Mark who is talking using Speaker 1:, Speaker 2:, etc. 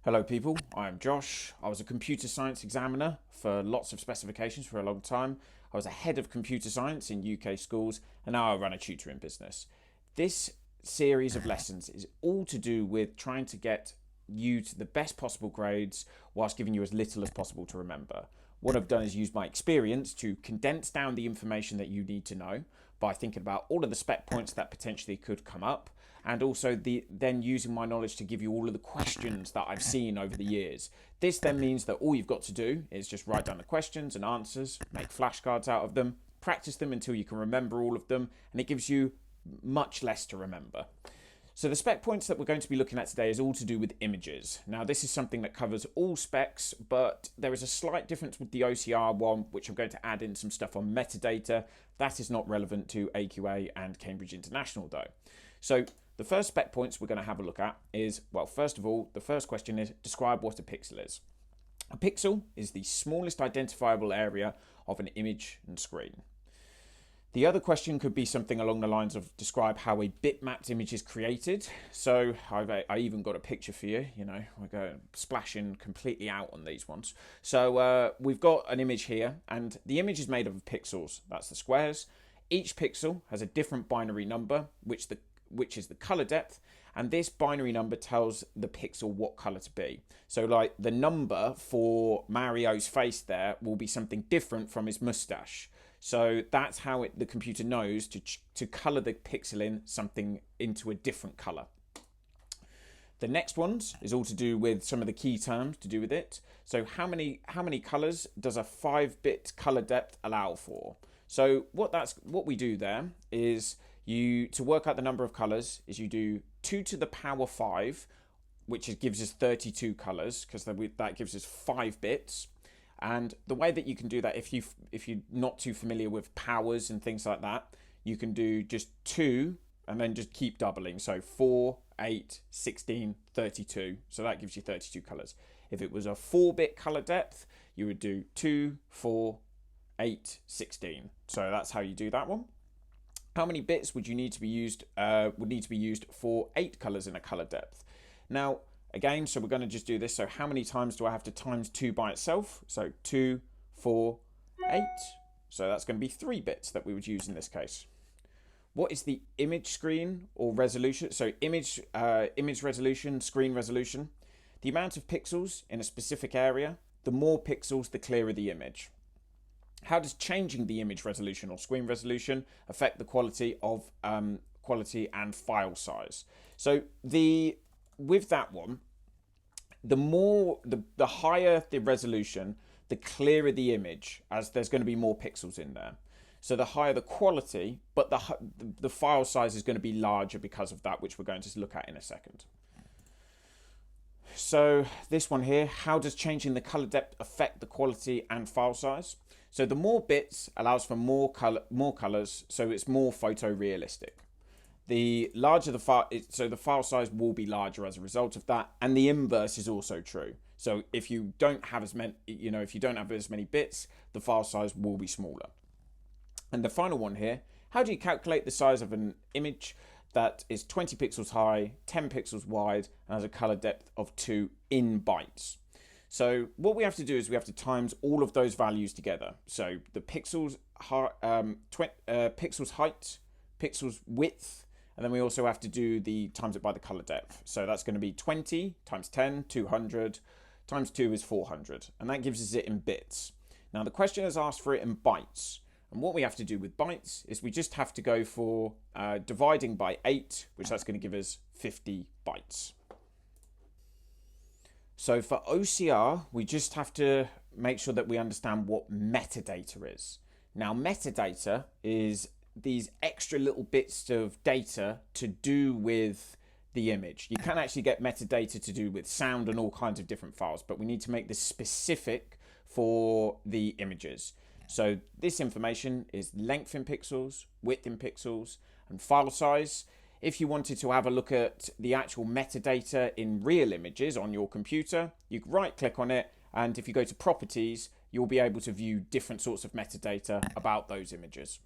Speaker 1: Hello people, I'm Josh. I was a computer science examiner for lots of specifications for a long time. I was a head of computer science in UK schools and now I run a tutoring business. This series of lessons is all to do with trying to get you to the best possible grades whilst giving you as little as possible to remember. What I've done is use my experience to condense down the information that you need to know by thinking about all of the spec points that potentially could come up, and also then using my knowledge to give you all of the questions that I've seen over the years. This then means that all you've got to do is just write down the questions and answers, make flashcards out of them, practice them until you can remember all of them, and it gives you much less to remember. So the spec points that we're going to be looking at today is all to do with images. Now this is something that covers all specs, but there is a slight difference with the OCR one, which I'm going to add in some stuff on metadata. That is not relevant to AQA and Cambridge International though. So the first spec points we're going to have a look at is, well, first of all, the first question is describe what a pixel is. A pixel is the smallest identifiable area of an image and screen. The other question could be something along the lines of describe how a bitmapped image is created. So I even got a picture for you, we're going splashing completely out on these ones. So we've got an image here and the image is made of pixels. That's the squares. Each pixel has a different binary number, which is the color depth. And this binary number tells the pixel what color to be. So like the number for Mario's face there will be something different from his mustache. So that's how the computer knows to color the pixel in something into a different color. The next ones is all to do with some of the key terms to do with it. So how many colors does a 5-bit color depth allow for? So what we do there is to work out the number of colors is you do 2 to the power 5, which gives us 32 colors because that gives us 5 bits. And the way that you can do that, if you're not too familiar with powers and things like that, you can do just 2 and then just keep doubling. So 4, 8, 16, 32. So that gives you 32 colors. If it was a 4-bit color depth, you would do 2, 4, 8, 16. So that's how you do that one. How many bits would need to be used for 8 colors in a color depth? Now, again, so we're going to just do this. So how many times do I have to times 2 by itself? So 2, 4, 8. So that's going to be 3 bits that we would use in this case. What is the image screen or resolution? So image resolution, screen resolution. The amount of pixels in a specific area, the more pixels, the clearer the image. How does changing the image resolution or screen resolution affect the quality and file size? So with that one, the higher the resolution, the clearer the image, as there's going to be more pixels in there. So the higher the quality, but the file size is going to be larger because of that, which we're going to look at in a second. So this one here, how does changing the color depth affect the quality and file size? So the more bits allows for more colors, so it's more photorealistic. The larger the file, so the file size will be larger as a result of that, and the inverse is also true. So if you don't have as many bits, the file size will be smaller. And the final one here, how do you calculate the size of an image that is 20 pixels high, 10 pixels wide, and has a color depth of 2 in bytes? So what we have to do is we have to times all of those values together. So the pixels height, pixels width, and then we also have to do times it by the color depth. So that's going to be 20 times 10, 200, times 2 is 400. And that gives us it in bits. Now the question has asked for it in bytes. And what we have to do with bytes is we just have to go for dividing by 8, which that's going to give us 50 bytes. So for OCR, we just have to make sure that we understand what metadata is. Now metadata is these extra little bits of data to do with the image. You can actually get metadata to do with sound and all kinds of different files, but we need to make this specific for the images. So this information is length in pixels, width in pixels, and file size. If you wanted to have a look at the actual metadata in real images on your computer, you can right click on it, and if you go to properties, you'll be able to view different sorts of metadata about those images.